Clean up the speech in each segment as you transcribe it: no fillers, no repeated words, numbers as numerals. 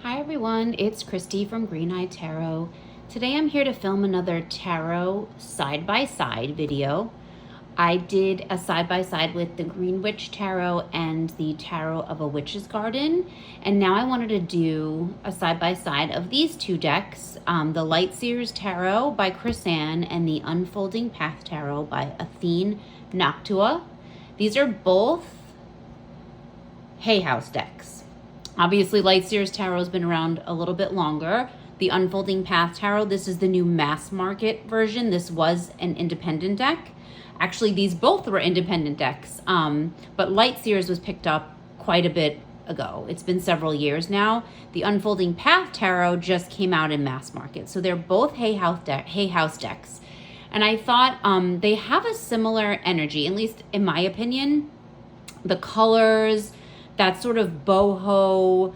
Hi everyone, it's Christy from Green Eye Tarot. Today I'm here to film another tarot side-by-side video. I did a side-by-side with the Green Witch Tarot and the Tarot of a Witch's Garden, and now I wanted to do a side-by-side of these two decks, the Light Seers Tarot by Chris-Anne and the Unfolding Path Tarot by Athene Noctua. These are both Hay House decks. Obviously, Light Seers Tarot has been around a little bit longer. The Unfolding Path Tarot, this is the new mass market version. This was an independent deck. Actually, these both were independent decks, but Light Seers was picked up quite a bit ago. It's been several years now. The Unfolding Path Tarot just came out in mass market. So they're both Hay House decks. And I thought they have a similar energy, at least in my opinion. The colors, that sort of boho,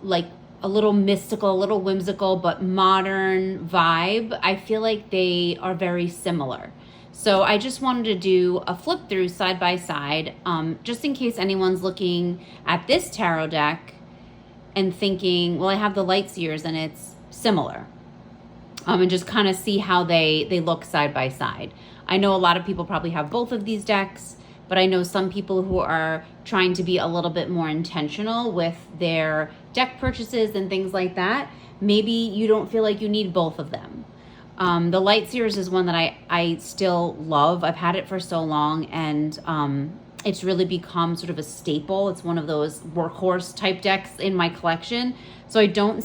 like a little mystical, a little whimsical, but modern vibe. I feel like they are very similar. So I just wanted to do a flip through side by side, just in case anyone's looking at this tarot deck and thinking, well, I have the Light Seers and it's similar. And just kind of see how they look side by side. I know a lot of people probably have both of these decks, but I know some people who are trying to be a little bit more intentional with their deck purchases and things like that. Maybe you don't feel like you need both of them. The Light Seers is one that I still love. I've had it for so long, and it's really become sort of a staple. It's one of those workhorse type decks in my collection. So I don't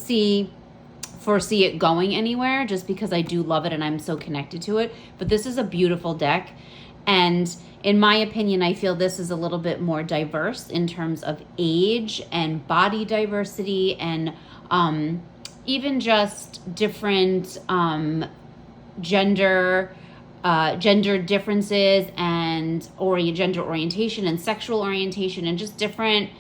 foresee it going anywhere, just because I do love it and I'm so connected to it. But this is a beautiful deck. And in my opinion, I feel this is a little bit more diverse in terms of age and body diversity, and even just different gender differences and gender orientation and sexual orientation, and just different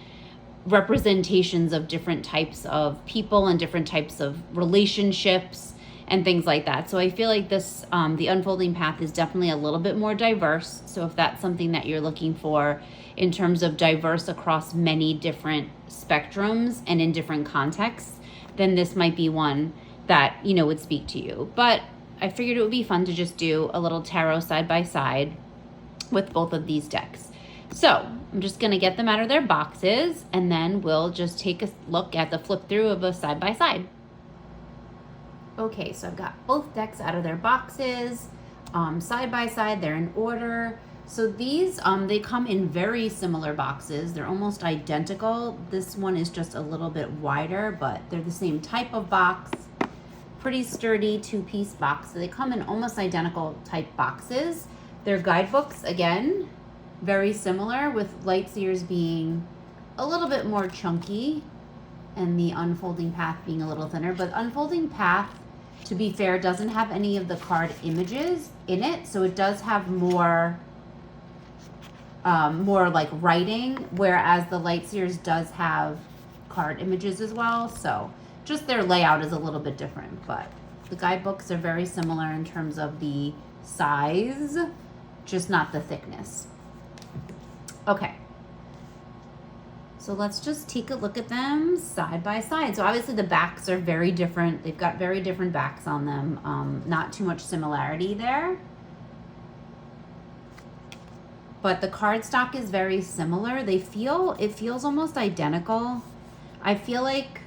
representations of different types of people and different types of relationships and things like that. So I feel like this, the Unfolding Path is definitely a little bit more diverse. So if that's something that you're looking for in terms of diverse across many different spectrums and in different contexts, then this might be one that, would speak to you. But I figured it would be fun to just do a little tarot side by side with both of these decks. So I'm just going to get them out of their boxes, and then we'll just take a look at the flip through of a side by side. Okay, so I've got both decks out of their boxes, side by side. They're in order. So these, they come in very similar boxes. They're almost identical. This one is just a little bit wider, but they're the same type of box. Pretty sturdy two-piece box. So they come in almost identical type boxes. They're guidebooks, again, very similar, with Light Seers being a little bit more chunky and the Unfolding Path being a little thinner. But Unfolding Path, to be fair, doesn't have any of the card images in it, so it does have more like writing, whereas the Light Seers does have card images as well. So just their layout is a little bit different, but the guidebooks are very similar in terms of the size, just not the thickness. Okay. So let's just take a look at them side by side. So obviously the backs are very different. They've got very different backs on them. Not too much similarity there. But the cardstock is very similar. It feels almost identical. I feel like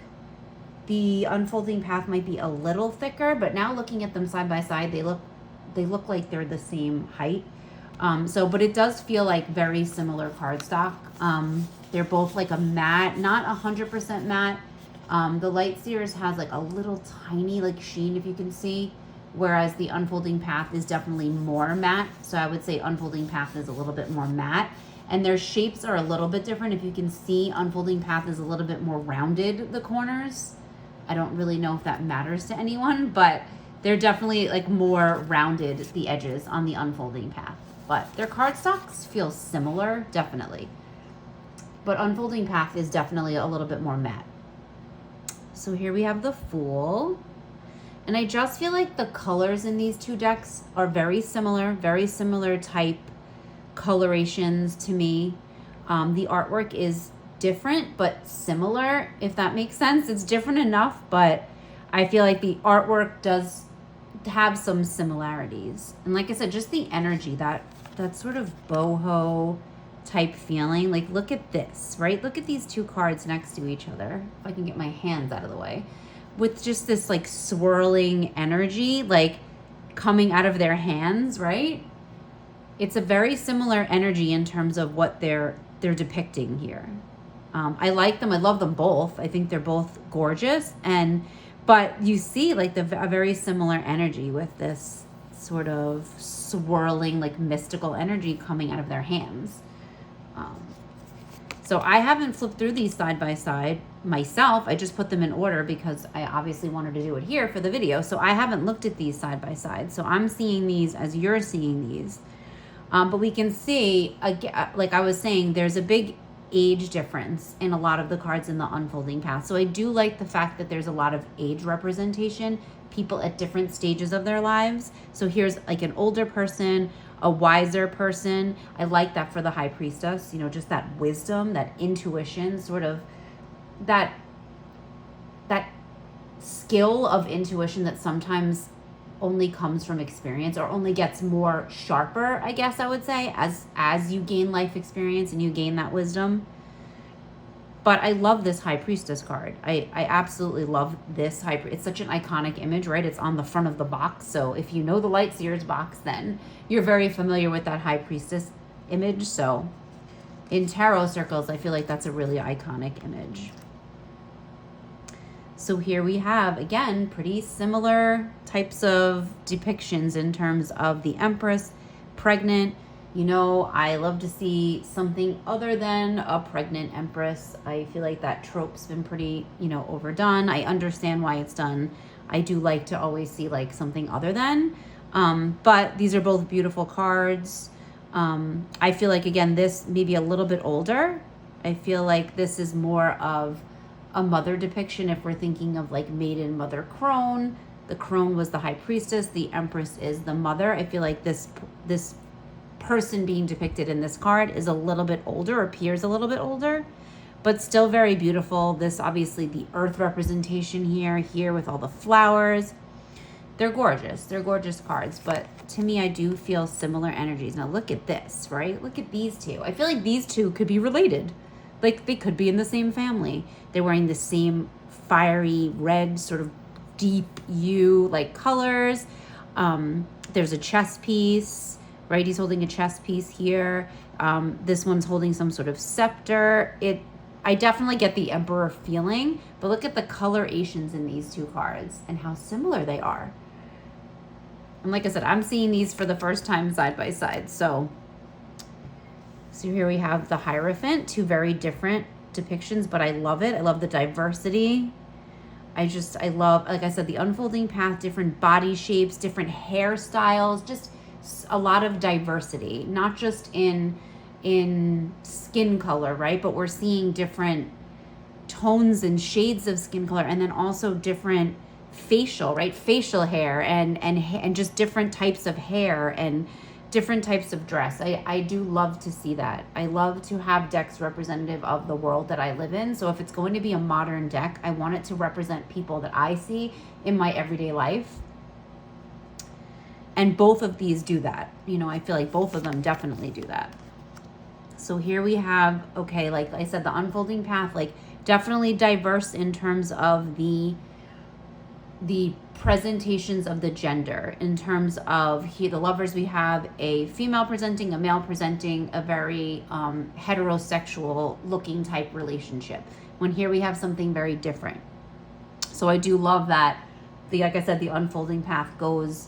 the Unfolding Path might be a little thicker, but now looking at them side by side, they look like they're the same height. But it does feel like very similar cardstock. They're both like a matte, not 100% matte. The Light Seers has like a little tiny like sheen, if you can see, whereas the Unfolding Path is definitely more matte. So I would say Unfolding Path is a little bit more matte, and their shapes are a little bit different. If you can see, Unfolding Path is a little bit more rounded, the corners. I don't really know if that matters to anyone, but they're definitely like more rounded, the edges on the Unfolding Path. But their cardstocks feel similar, definitely. But Unfolding Path is definitely a little bit more matte. So here we have the Fool. And I just feel like the colors in these two decks are very similar type colorations to me. The artwork is different but similar, if that makes sense. It's different enough, but I feel like the artwork does have some similarities. And like I said, just the energy, that sort of boho type feeling. Like, look at this, right? Look at these two cards next to each other. If I can get my hands out of the way. With just this like swirling energy, like coming out of their hands, right? It's a very similar energy in terms of what they're depicting here. I like them. I love them both. I think they're both gorgeous. But you see like a very similar energy with this sort of swirling, like mystical energy coming out of their hands. So I haven't flipped through these side by side myself. I just put them in order because I obviously wanted to do it here for the video. So I haven't looked at these side by side. So I'm seeing these as you're seeing these. But we can see, like I was saying, there's a big age difference in a lot of the cards in the unfolding path. So I do like the fact that there's a lot of age representation, people at different stages of their lives. So here's like an older person, a wiser person. I like that for the High Priestess, you know, just that wisdom, that intuition, sort of that skill of intuition that sometimes only comes from experience, or only gets more sharper, I guess I would say, as you gain life experience and you gain that wisdom. But I love this High Priestess card. I absolutely love this it's such an iconic image, right? It's on the front of the box. So if you know the Light Seers box, then you're very familiar with that High Priestess image. So in tarot circles, I feel like that's a really iconic image. So here we have, again, pretty similar types of depictions in terms of the Empress, pregnant. You know, I love to see something other than a pregnant Empress. I feel like that trope's been pretty, you know, overdone. I understand why it's done. I do like to always see like something other than. But these are both beautiful cards. I feel like, again, this may be a little bit older. I feel like this is more of a mother depiction if we're thinking of like maiden, mother, crone. The crone was the High Priestess. The Empress is the mother. I feel like this person being depicted in this card is a little bit older, appears a little bit older, but still very beautiful. This, obviously, the earth representation here with all the flowers. They're gorgeous. They're gorgeous cards, but to me, I do feel similar energies. Now look at this, right? Look at these two. I feel like these two could be related. Like they could be in the same family. They're wearing the same fiery red, sort of deep hue like colors. There's a chess piece, right? He's holding a chess piece here. This one's holding some sort of scepter. I definitely get the Emperor feeling, but look at the colorations in these two cards and how similar they are. And like I said, I'm seeing these for the first time side by side. So here we have the Hierophant, two very different depictions, but I love it. I love the diversity. I love, like I said, the unfolding path, different body shapes, different hairstyles, just a lot of diversity, not just in skin color, right? But we're seeing different tones and shades of skin color, and then also different facial hair and just different types of hair and different types of dress. I do love to see that. I love to have decks representative of the world that I live in. So if it's going to be a modern deck, I want it to represent people that I see in my everyday life. And both of these do that. You know, I feel like both of them definitely do that. So here we have, okay, like I said, the unfolding path, like definitely diverse in terms of the presentations of the gender. In terms of here, the Lovers, we have a female presenting, a male presenting, a very heterosexual looking type relationship. When here we have something very different. So I do love that. Like I said, the unfolding path goes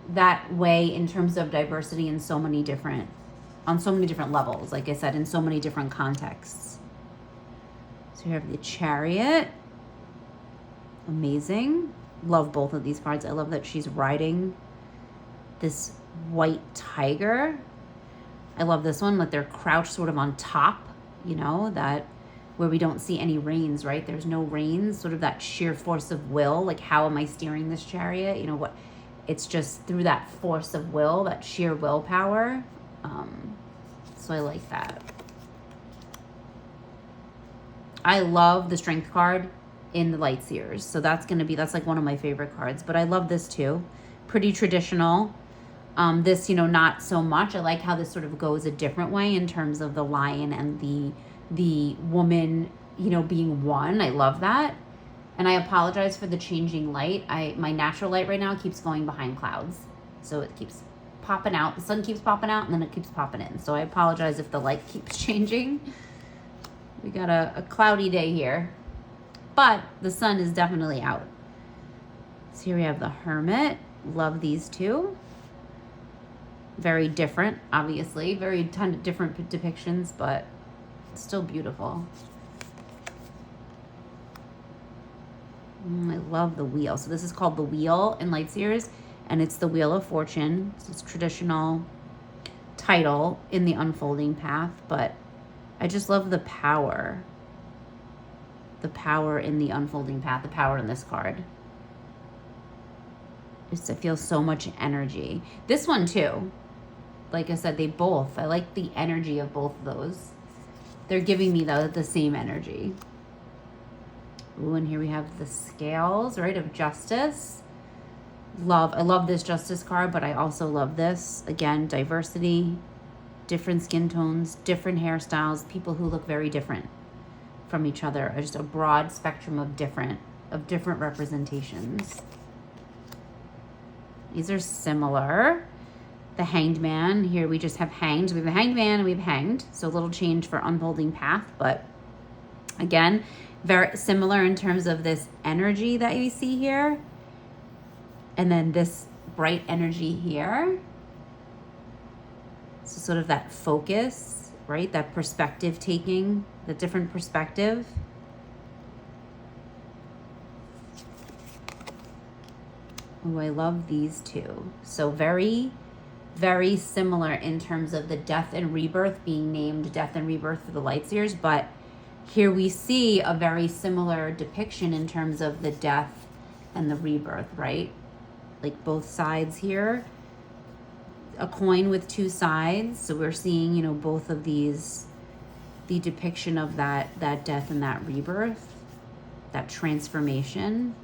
that way in terms of diversity on so many different levels. Like I said, in so many different contexts. So you have the Chariot. Amazing. Love both of these cards. I love that she's riding this white tiger. I love this one, like they're crouched sort of on top, you know, that where we don't see any reins, right? There's no reins, sort of that sheer force of will. Like, how am I steering this chariot? You know what? It's just through that force of will, that sheer willpower. So I like that. I love the Strength card in the Light Seers. So that's like one of my favorite cards. But I love this too. Pretty traditional. This, not so much. I like how this sort of goes a different way in terms of the lion and the woman, being one. I love that. And I apologize for the changing light. My natural light right now keeps going behind clouds. So it keeps popping out. The sun keeps popping out and then it keeps popping in. So I apologize if the light keeps changing. We got a cloudy day here, but the sun is definitely out. So here we have the Hermit. Love these two. Very different, obviously. Very ton of different depictions, but still beautiful. I love the wheel. So this is called the Wheel in Light Seers, and it's the Wheel of Fortune. So it's traditional title in the Unfolding Path, but I just love the power. The power in the Unfolding Path, the power in this card. It feels so much energy. This one too. Like I said, I like the energy of both of those. They're giving me the same energy. Ooh, and here we have the Scales, right, of Justice. I love this Justice card, but I also love this. Again, diversity, different skin tones, different hairstyles, people who look very different from each other. Just a broad spectrum of different representations. These are similar. The Hanged Man, here we just have hanged. We have the Hanged Man and we have hanged. So a little change for Unfolding Path, but again, very similar in terms of this energy that you see here. And then this bright energy here. So sort of that focus, right? That perspective taking, the different perspective. Oh, I love these two. So very, very similar in terms of the death and rebirth being named Death and Rebirth for the Light Seers, but here we see a very similar depiction in terms of the death and the rebirth, right? Like both sides here. A coin with two sides. So we're seeing, both of these, the depiction of that death and that rebirth, that transformation.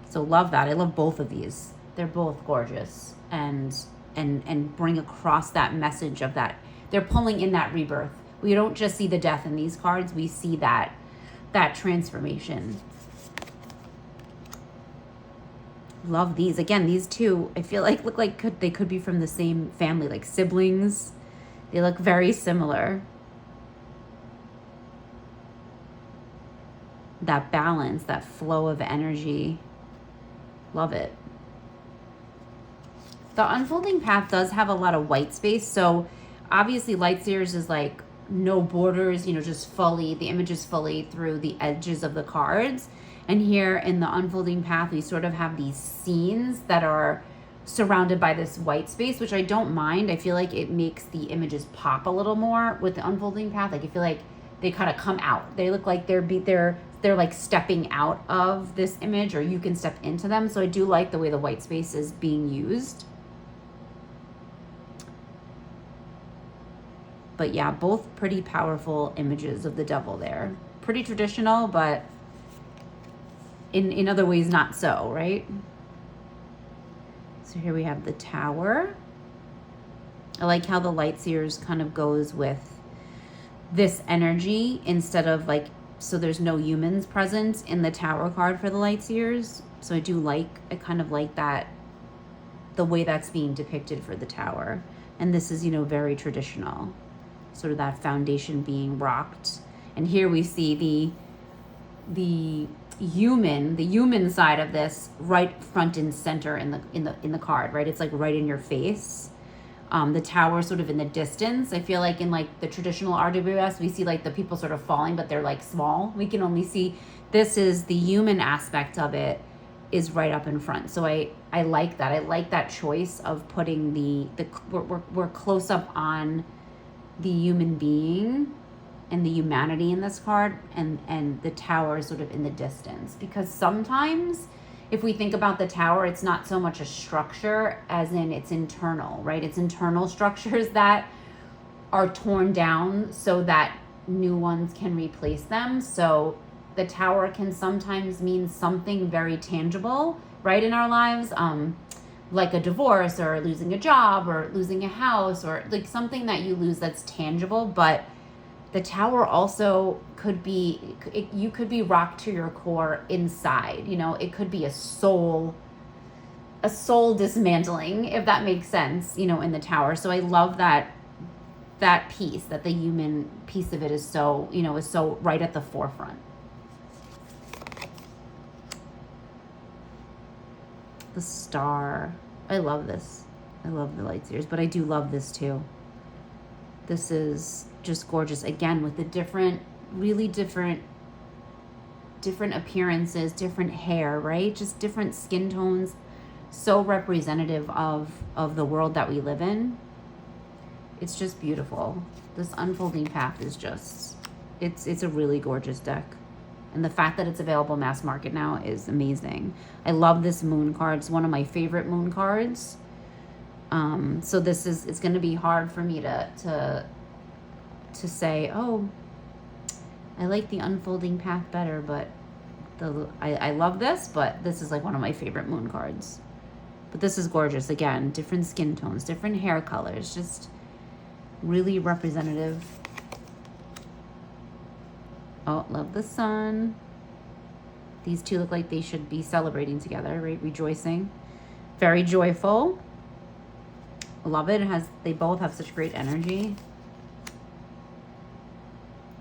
So love that. I love both of these. They're both gorgeous and bring across that message of that. They're pulling in that rebirth. We don't just see the death in these cards. We see that transformation. Love these. Again, these two, I feel like look like they could be from the same family, like siblings. They look very similar. That balance, that flow of energy. Love it. The Unfolding Path does have a lot of white space. So obviously Light Seers is like no borders, just fully, the image is fully through the edges of the cards. And here in the Unfolding Path, we sort of have these scenes that are surrounded by this white space, which I don't mind. I feel like it makes the images pop a little more with the Unfolding Path. Like I feel like they kind of come out. They look like they're like stepping out of this image, or you can step into them. So I do like the way the white space is being used. But yeah, both pretty powerful images of the devil there. Pretty traditional, but in other ways not so, right? So here we have the Tower. I like how the Light Seers kind of goes with this energy instead of like, so there's no humans present in the Tower card for the Light Seers. So I kind of like that, the way that's being depicted for the Tower. And this is, very traditional. Sort of that foundation being rocked. And here we see the human side of this right front and center in the card, right? It's like right in your face. The Tower sort of in the distance. I feel like in like the traditional RWS, we see like the people sort of falling, but they're like small. We can only see, this is the human aspect of it is right up in front. So I like that. I like that choice of putting we're close up on the human being and the humanity in this card, and the Tower is sort of in the distance. Because sometimes if we think about the Tower, it's not so much a structure as in it's internal, right? It's internal structures that are torn down so that new ones can replace them. So the Tower can sometimes mean something very tangible, right, in our lives, like a divorce or losing a job or losing a house or like something that you lose that's tangible. But the Tower also could be, you could be rocked to your core inside. You know, it could be a soul dismantling, if that makes sense, you know, in the Tower. So I love that piece, that the human piece of it is so, you know, is so right at the forefront. The Star. I love this. I love the Light Seers, but I do love this too. This is just gorgeous. Again, with the different, really different appearances, different hair, right? Just different skin tones. So representative of the world that we live in. It's just beautiful. This Unfolding Path is just, it's a really gorgeous deck. And the fact that it's available mass market now is amazing. I love this moon card. It's one of my favorite moon cards. So it's going to be hard for me to say, oh, I like the Unfolding Path better, but I love this, but this is like one of my favorite moon cards. But this is gorgeous. Again, different skin tones, different hair colors, just really representative. Oh, love the Sun. These two look like they should be celebrating together, right? Rejoicing. Very joyful. Love it. They both have such great energy.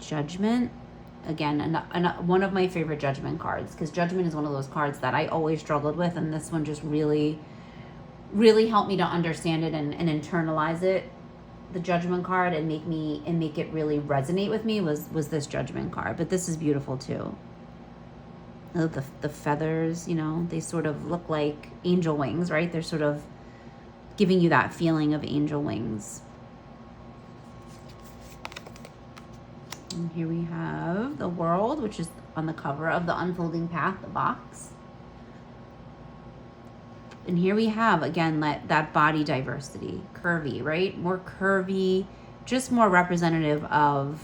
Judgment. Again, one of my favorite Judgment cards, because Judgment is one of those cards that I always struggled with, and this one just really, really helped me to understand it and internalize it. The Judgment card and make it really resonate with me was this Judgment card. But this is beautiful too. The feathers, you know, they sort of look like angel wings, right? They're sort of giving you that feeling of angel wings. And here we have the World, which is on the cover of the Unfolding Path, the box. And here we have, again, that body diversity, curvy, right? More curvy, just more representative of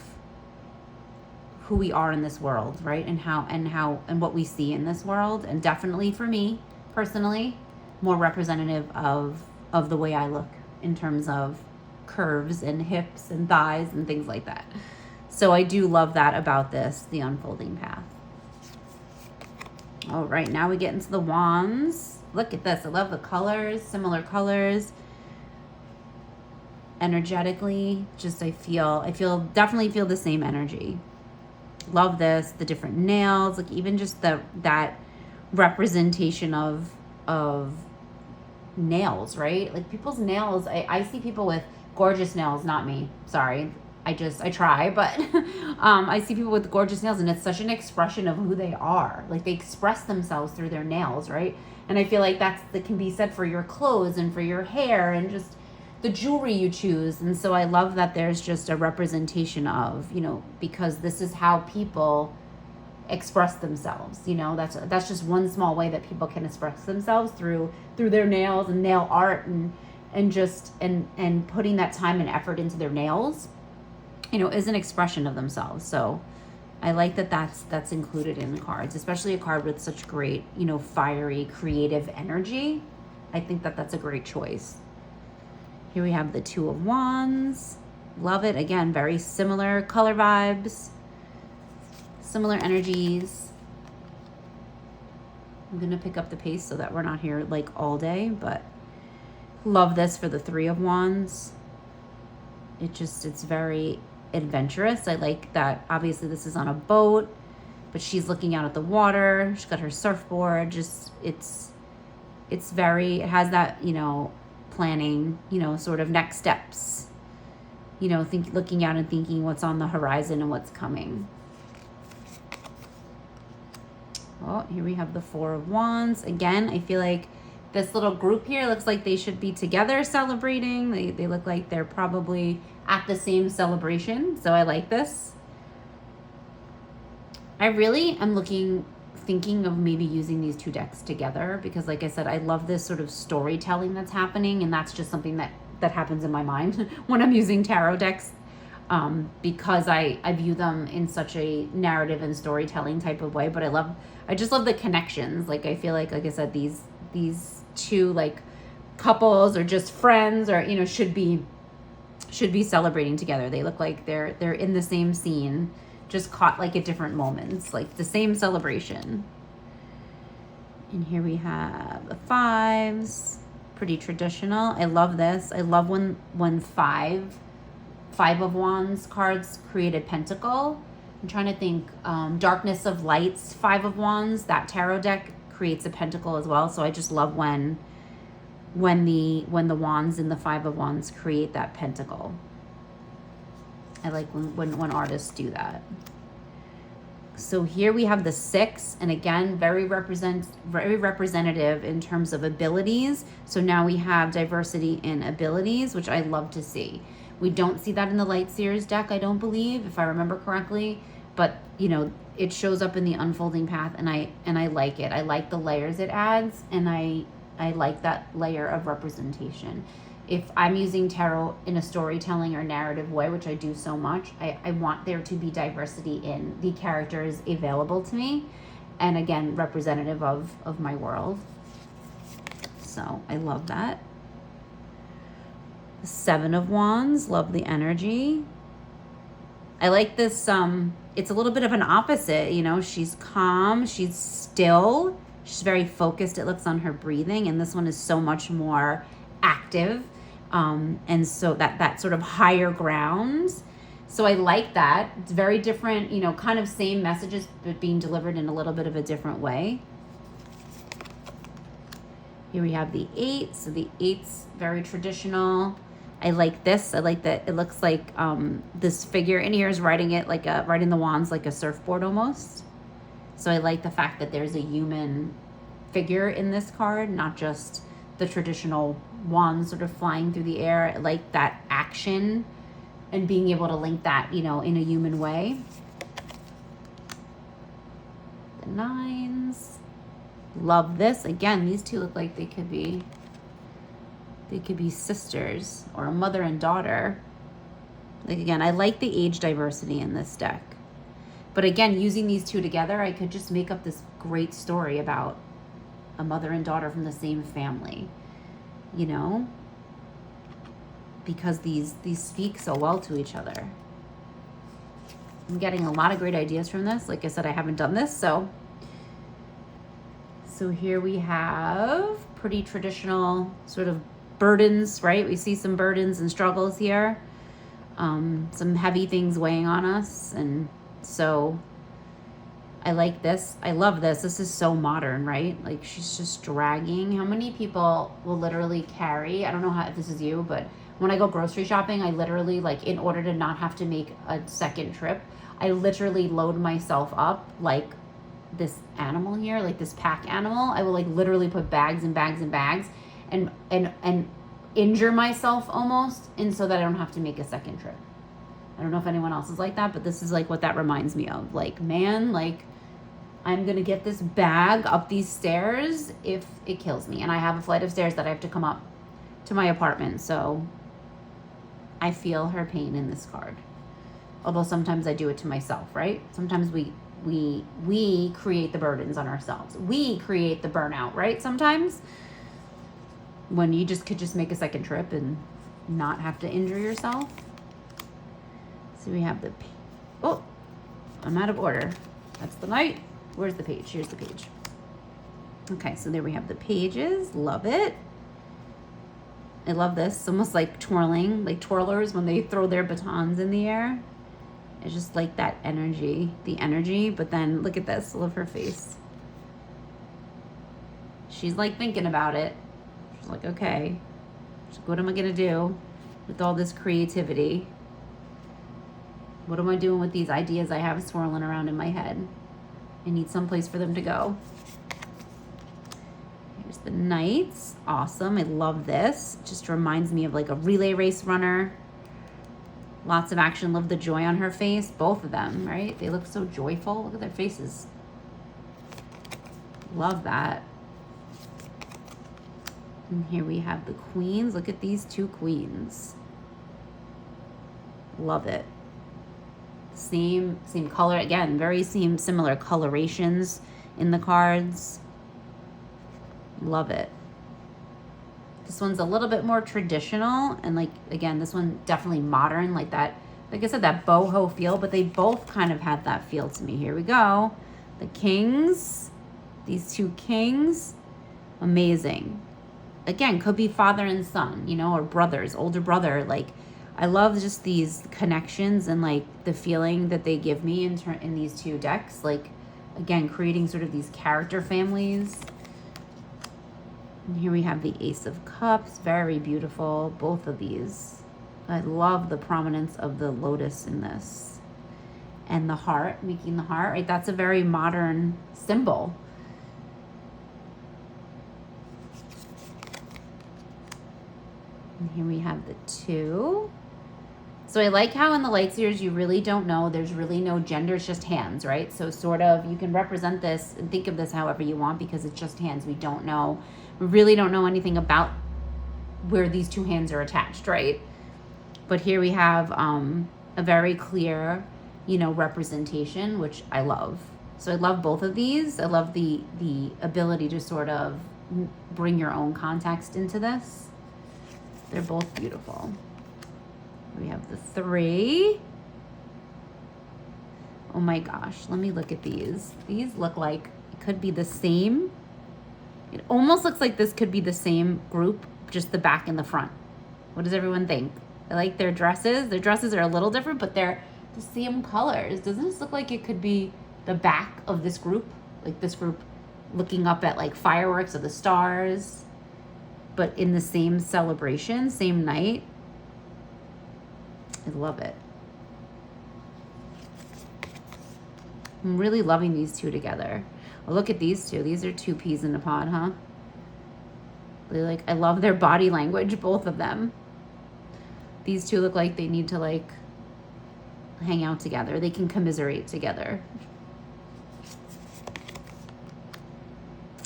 who we are in this world, right? And what we see in this world. And definitely for me, personally, more representative of the way I look in terms of curves and hips and thighs and things like that. So I do love that about this, the Unfolding Path. All right, now we get into the Wands. Look at this. I love the colors, similar colors. Energetically, just definitely feel the same energy. Love this, the different nails, like even just that representation of nails, right? Like people's nails, I see people with gorgeous nails, not me. Sorry. I try, but I see people with gorgeous nails, and it's such an expression of who they are. Like they express themselves through their nails, right? And I feel like that can be said for your clothes and for your hair and just the jewelry you choose. And so I love that there's just a representation of, you know, because this is how people express themselves. You know, that's just one small way that people can express themselves through their nails and nail art and putting that time and effort into their nails, you know, is an expression of themselves. So I like that's included in the cards, especially a card with such great, you know, fiery, creative energy. I think that's a great choice. Here we have the Two of Wands. Love it. Again, very similar color vibes, similar energies. I'm going to pick up the pace so that we're not here like all day, but love this for the Three of Wands. It's very adventurous. I like that. Obviously this is on a boat, but she's looking out at the water. She's got her surfboard. Just it has that, you know, planning, you know, sort of next steps, you know, looking out and thinking what's on the horizon and what's coming. Oh, here we have the Four of Wands. Again, I feel like this little group here looks like they should be together celebrating. They look like they're probably at the same celebration. So I like this. I really am thinking of maybe using these two decks together because, like I said, I love this sort of storytelling that's happening, and that's just something that happens in my mind when I'm using tarot decks. because I view them in such a narrative and storytelling type of way. But I just love the connections. Like, I feel like I said, these two like couples or just friends, or, you know, should be celebrating together. They look like they're in the same scene, just caught like at different moments, like the same celebration. And here we have the fives, pretty traditional. I love this. I love when five of wands cards create a pentacle. I'm trying to think, darkness of lights, 5 of wands, that tarot deck creates a pentacle as well. So I just love when the wands in the 5 of wands create that pentacle. I like when artists do that. So here we have the 6, and again, very representative in terms of abilities. So now we have diversity in abilities, which I love to see. We don't see that in the Light Seers deck, I don't believe, if I remember correctly. But, you know, it shows up in the Unfolding Path, and I like it. I like the layers it adds, and I like that layer of representation. If I'm using tarot in a storytelling or narrative way, which I do so much, I want there to be diversity in the characters available to me, and again, representative of my world. So I love that. 7 of wands, love the energy. I like this, it's a little bit of an opposite, you know, she's calm, she's still, she's very focused, it looks on her breathing, and this one is so much more active, and so that sort of higher grounds. So I like that. It's very different, you know, kind of same messages, but being delivered in a little bit of a different way. Here we have the 8, so the 8's very traditional. I like this. I like that it looks like this figure in here is riding the wands like a surfboard almost. So I like the fact that there's a human figure in this card, not just the traditional wands sort of flying through the air. I like that action and being able to link that, you know, in a human way. The 9s. Love this. Again, these two look like they could be sisters or a mother and daughter. Like, again, I like the age diversity in this deck. But again, using these two together, I could just make up this great story about a mother and daughter from the same family, you know? Because these speak so well to each other. I'm getting a lot of great ideas from this. Like I said, I haven't done this, so here we have pretty traditional sort of burdens, right? We see some burdens and struggles here, some heavy things weighing on us. And so I like this. I love this. This is so modern, right? Like, she's just dragging. How many people will literally carry, I don't know if this is you, but when I go grocery shopping, I literally, like, in order to not have to make a second trip, I literally load myself up like this animal here, like this pack animal. I will like literally put bags and bags and bags and injure myself almost, and so that I don't have to make a second trip. I don't know if anyone else is like that, but this is like what that reminds me of. Like, man, like, I'm gonna get this bag up these stairs if it kills me. And I have a flight of stairs that I have to come up to my apartment, so I feel her pain in this card. Although sometimes I do it to myself, right? Sometimes we create the burdens on ourselves. We create the burnout, right? Sometimes when you could just make a second trip and not have to injure yourself. So we have the, oh, I'm out of order. That's the Knight. Where's the page? Here's the page. Okay, so there we have the pages. Love it. I love this. It's almost like twirling, like twirlers when they throw their batons in the air. It's just like that energy, but then look at this, love her face. She's like thinking about it. She's like, okay, what am I gonna do with all this creativity? What am I doing with these ideas I have swirling around in my head? I need some place for them to go. Here's the Knights, awesome, I love this. It just reminds me of like a relay race runner. Lots of action, love the joy on her face, both of them, right? They look so joyful, look at their faces. Love that. And here we have the Queens, look at these two Queens. Love it. Same color. Again, very similar colorations in the cards. Love it. This one's a little bit more traditional, and like, again, this one definitely modern, like that, like I said, that boho feel, but they both kind of had that feel to me. Here we go. The kings, these two kings, amazing. Again, could be father and son, you know, or brothers, older brother. Like, I love just these connections and like the feeling that they give me in these two decks. Like, again, creating sort of these character families. And here we have the Ace of Cups, very beautiful, both of these. I love the prominence of the lotus in this. And the heart, making the heart, right? That's a very modern symbol. And here we have the 2. So I like how in the Light Seers you really don't know. There's really no gender. It's just hands, right? So sort of you can represent this and think of this however you want because it's just hands. We don't know. We really don't know anything about where these two hands are attached, right? But here we have a very clear, you know, representation, which I love. So I love both of these. I love the ability to sort of bring your own context into this. They're both beautiful. We have the 3. Oh my gosh, let me look at these. These look like it could be the same. It almost looks like this could be the same group, just the back and the front. What does everyone think? I like their dresses. Their dresses are a little different, but they're the same colors. Doesn't this look like it could be the back of this group? Like this group looking up at like fireworks or the stars, but in the same celebration, same night. I love it. I'm really loving these two together. Oh, look at these two. These are 2 peas in a pod, huh? I love their body language, both of them. These two look like they need to like hang out together. They can commiserate together.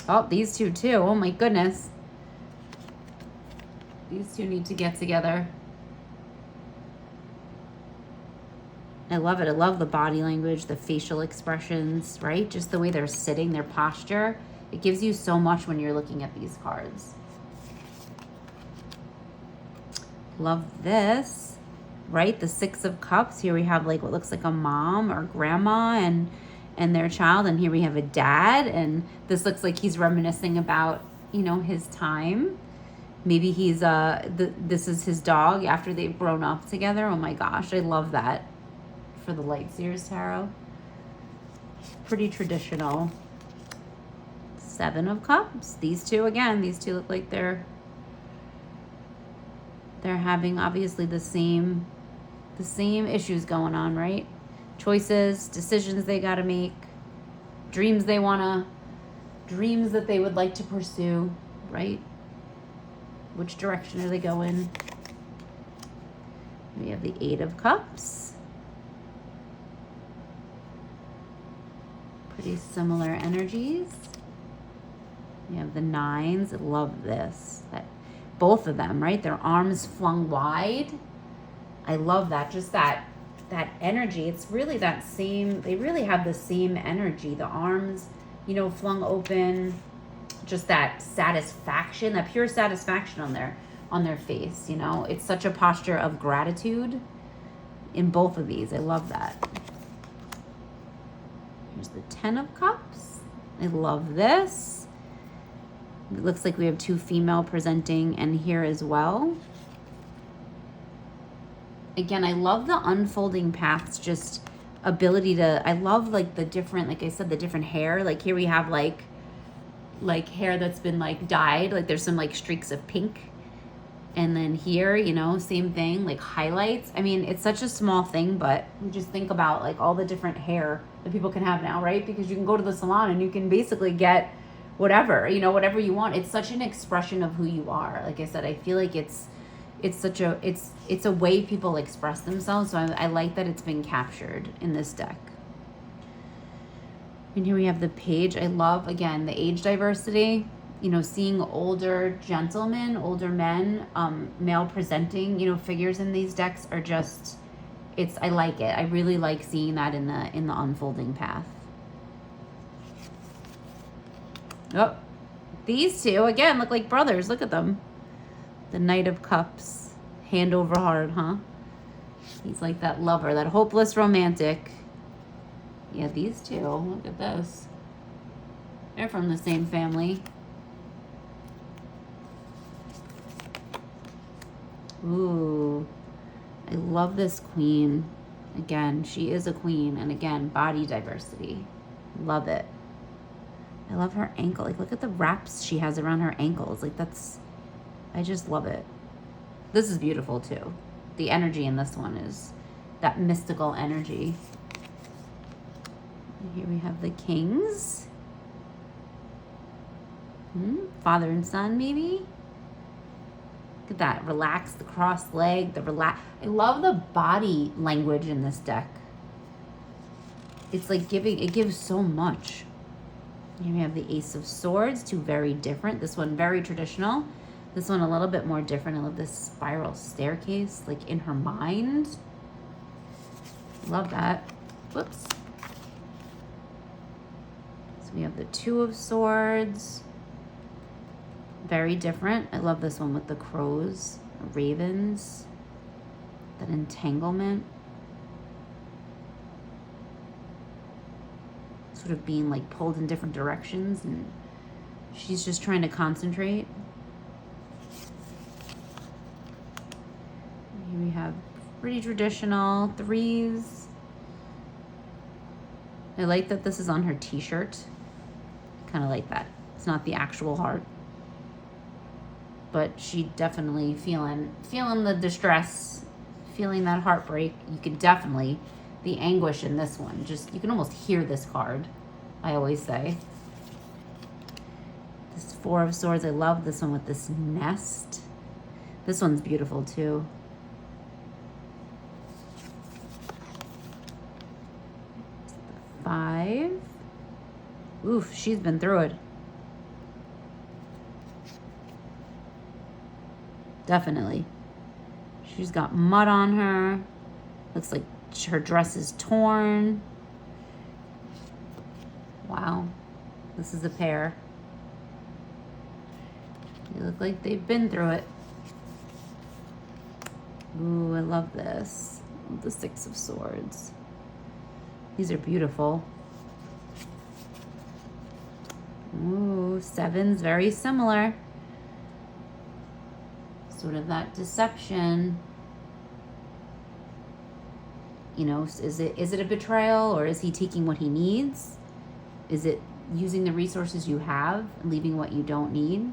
Oh, these two too. Oh my goodness. These two need to get together. I love it. I love the body language, the facial expressions, right? Just the way they're sitting, their posture. It gives you so much when you're looking at these cards. Love this, right? The 6 of Cups. Here we have like what looks like a mom or grandma and their child. And here we have a dad. And this looks like he's reminiscing about, you know, his time. Maybe he's, this is his dog after they've grown up together. Oh my gosh, I love that. For the Light Seers Tarot. Pretty traditional. 7 of Cups. These two, again, these two look like they're having obviously the same issues going on, right? Choices, decisions they got to make, dreams that they would like to pursue, right? Which direction are they going? We have the 8 of Cups. Pretty similar energies. We have the 9s. I love this. Both of them, right? Their arms flung wide. I love that. Just that energy. It's really that same, they really have the same energy. The arms, you know, flung open. Just that satisfaction, that pure satisfaction on their face, you know. It's such a posture of gratitude in both of these. I love that. Here's the 10 of Cups. I love this. It looks like we have 2 female presenting and here as well. Again, I love the unfolding paths, just ability to, I love like the different, like I said, the different hair. Like here we have like hair that's been like dyed, like there's some like streaks of pink. And then here, you know, same thing, like highlights. I mean, it's such a small thing, but you just think about like all the different hair that people can have now, right? Because you can go to the salon and you can basically get whatever, you know, whatever you want. It's such an expression of who you are. Like I said, I feel like it's a way people express themselves. So I like that it's been captured in this deck. And here we have the Page. I love, again, the age diversity. You know, seeing older gentlemen, older men, male presenting, you know, figures in these decks are just, I like it. I really like seeing that in the unfolding path. Oh, these two again look like brothers. Look at them. The Knight of Cups, hand over heart, huh? He's like that lover, that hopeless romantic. Yeah, these two, look at this. They're from the same family. Ooh, I love this queen. Again, she is a queen, and again, body diversity. Love it. I love her ankle. Like, look at the wraps she has around her ankles. Like, that's, I just love it. This is beautiful too. The energy in this one is that mystical energy. And here we have the kings. Father and son, maybe. Look at that. Relax, the crossed leg, the relax. I love the body language in this deck. It's like it gives so much. Here we have the Ace of Swords, two very different. This one very traditional. This one a little bit more different. I love this spiral staircase, like in her mind. Love that. Whoops. So we have the Two of Swords. Very different. I love this one with the crows, ravens, that entanglement. Sort of being like pulled in different directions, and she's just trying to concentrate. Here we have pretty traditional threes. I like that this is on her t-shirt. Kind of like that. It's not the actual heart. But she definitely feeling the distress, feeling that heartbreak. You can definitely, the anguish in this one, just, you can almost hear this card, I always say. This Four of Swords, I love this one with this nest. This one's beautiful too. The Five. Oof, she's been through it. Definitely. She's got mud on her. Looks like her dress is torn. Wow. This is a pair. They look like they've been through it. Ooh, I love this. The Six of Swords. These are beautiful. Ooh, sevens, very similar. Sort of that deception. You know, is it a betrayal, or is he taking what he needs? Is it using the resources you have and leaving what you don't need?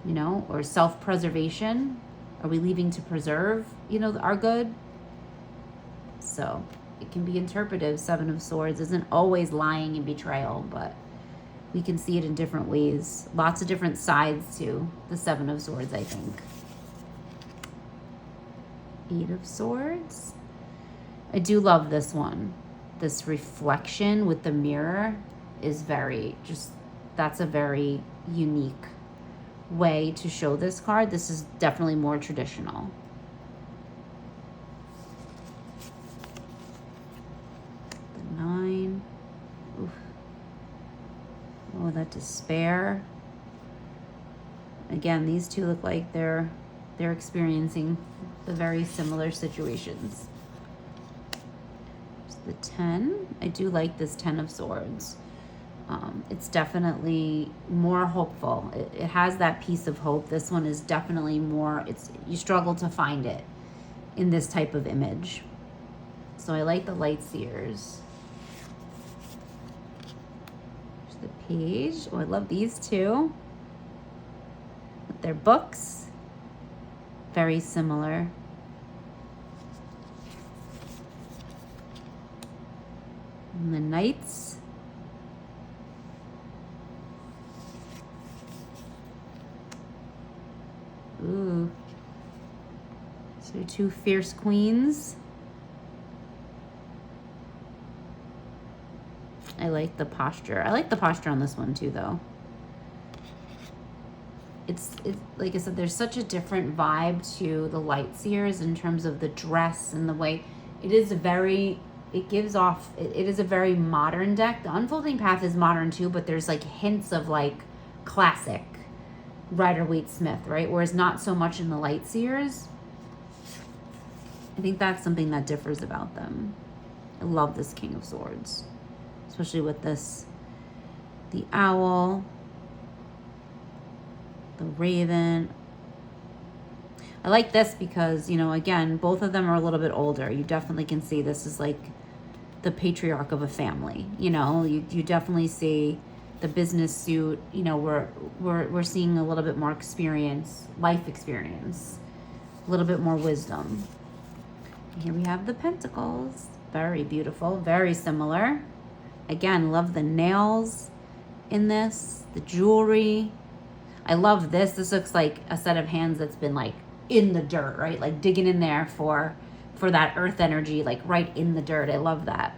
You know, or self-preservation? Are we leaving to preserve, you know, our good? So it can be interpretive. Seven of Swords isn't always lying and betrayal, but we can see it in different ways. Lots of different sides to the Seven of Swords, I think. Eight of Swords. I do love this one. This reflection with the mirror is very, that's a very unique way to show this card. This is definitely more traditional. The Nine. Oof. Oh, that despair. Again, these two look like they're experiencing the very similar situations. There's the 10. I do like this 10 of Swords. It's definitely more hopeful. It has that piece of hope. This one is definitely more, you struggle to find it in this type of image. So I like the light Seers. There's the Page. Oh, I love these two. With their books. Very similar. And the Knights. Ooh. So two fierce queens. I like the posture. I like the posture on this one too, though. It's like I said, there's such a different vibe to the light Seers in terms of the dress and the way It is a very, it gives off, it is a very modern deck. The Unfolding Path is modern too, but there's like hints of like classic Rider-Waite-Smith, right? Whereas not so much in the Light Seers. I think that's something that differs about them. I love this King of Swords, especially with this, the owl, the raven. I like this because, you know, again, both of them are a little bit older. You definitely can see this is like the patriarch of a family. You know, you definitely see the business suit. You know, we're seeing a little bit more experience, life experience, a little bit more wisdom. Here we have the Pentacles. Very beautiful, very similar. Again, love the nails in this, the jewelry. I love this. This looks like a set of hands that's been like in the dirt, right? Like digging in there for that earth energy, like right in the dirt. I love that.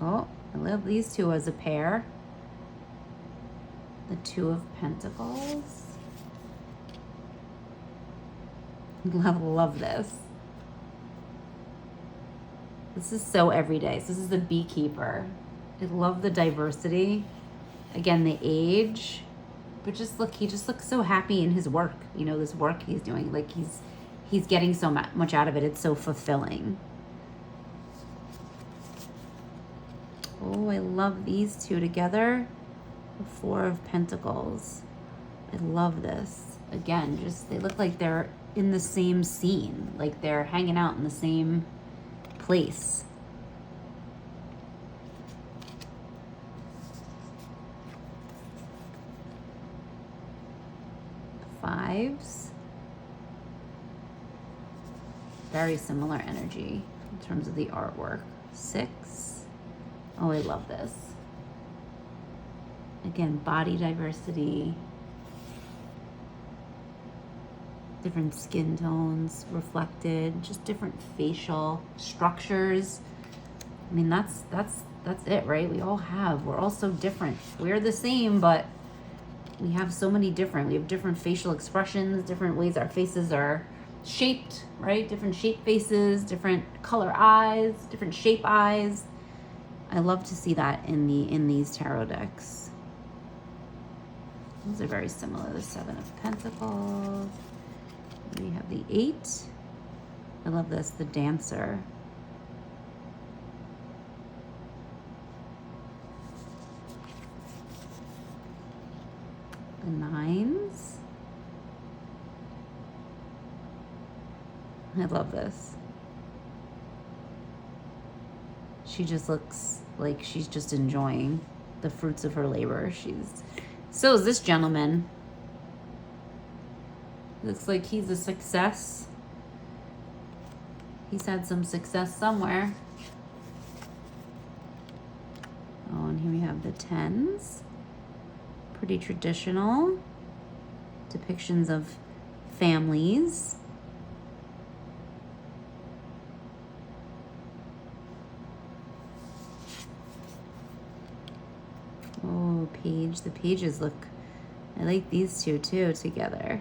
Oh, I love these two as a pair. The Two of Pentacles. Love this. This is so everyday. So this is the Beekeeper. I love the diversity. Again, the age. But just look, he just looks so happy in his work. You know, this work he's doing. Like he's getting so much out of it. It's so fulfilling. Oh, I love these two together. The Four of Pentacles. I love this. Again, just they look like they're in the same scene. Like they're hanging out in the same place. Fives. Very similar energy in terms of the artwork. Six. Oh, I love this. Again, body diversity. Different skin tones reflected, just different facial structures. I mean, that's it, right? We're all so different. We're the same, but we have so many different, we have different facial expressions, different ways our faces are shaped, right? Different shape faces, different color eyes, different shape eyes. I love to see that in these tarot decks. Those are very similar. The Seven of Pentacles. We have the Eight. I love this, the Dancer. The Nines. I love this. She just looks like she's just enjoying the fruits of her labor. So is this gentleman. Looks like he's a success. He's had some success somewhere. Oh, and here we have the Tens. Pretty traditional depictions of families. Oh, page. The pages look, I like these two too together.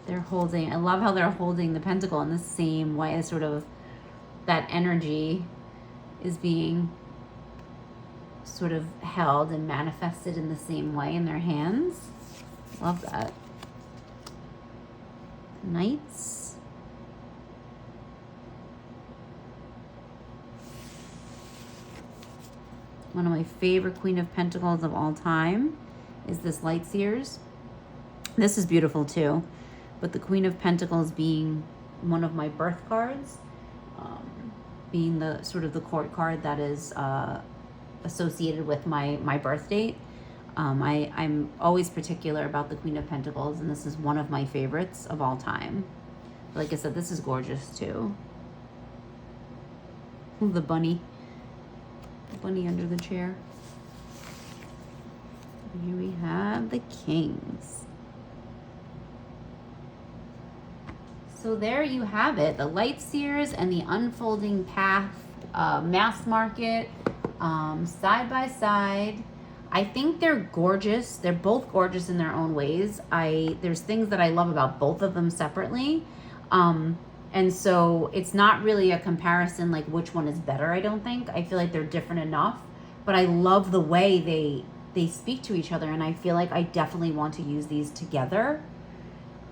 They're holding, I love how they're holding the pentacle in the same way, as sort of that energy is being sort of held and manifested in the same way in their hands. Love that. Knights. One of my favorite Queen of Pentacles of all time is this Light Seers. This is beautiful too. But the Queen of Pentacles being one of my birth cards, being the sort of the court card that is associated with my birth date. I'm always particular about the Queen of Pentacles, and this is one of my favorites of all time. Like I said, this is gorgeous too. Ooh, the bunny under the chair. And here we have the Kings. So there you have it, the Light Seers and the Unfolding Path mass market side by side. I think they're gorgeous. They're both gorgeous in their own ways. There's things that I love about both of them separately. And so it's not really a comparison like which one is better, I don't think. I feel like they're different enough, but I love the way they speak to each other, and I feel like I definitely want to use these together.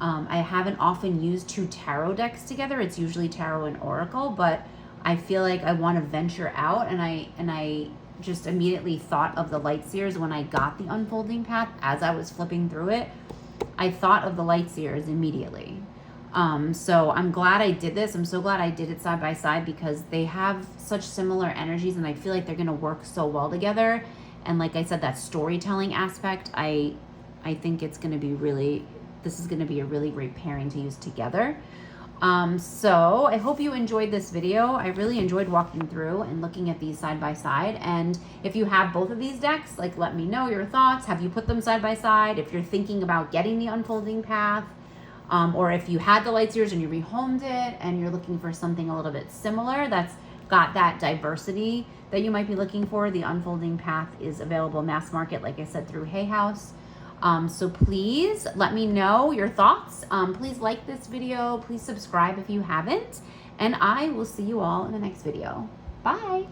I haven't often used two tarot decks together. It's usually tarot and oracle, but I feel like I want to venture out, and I just immediately thought of the Light Seers when I got the Unfolding Path. As I was flipping through it, I thought of the Light Seers immediately. So I'm glad I did this. I'm so glad I did it side by side because they have such similar energies, and I feel like they're going to work so well together. And like I said, that storytelling aspect, I think it's going to be this is going to be a really great pairing to use together. So I hope you enjoyed this video. I really enjoyed walking through and looking at these side by side. And if you have both of these decks, like, let me know your thoughts. Have you put them side by side? If you're thinking about getting the Unfolding Path, or if you had the Light Seers and you rehomed it and you're looking for something a little bit similar that's got that diversity that you might be looking for, the Unfolding Path is available mass market, like I said, through Hay House. So please let me know your thoughts. Please like this video. Please subscribe if you haven't. And I will see you all in the next video. Bye.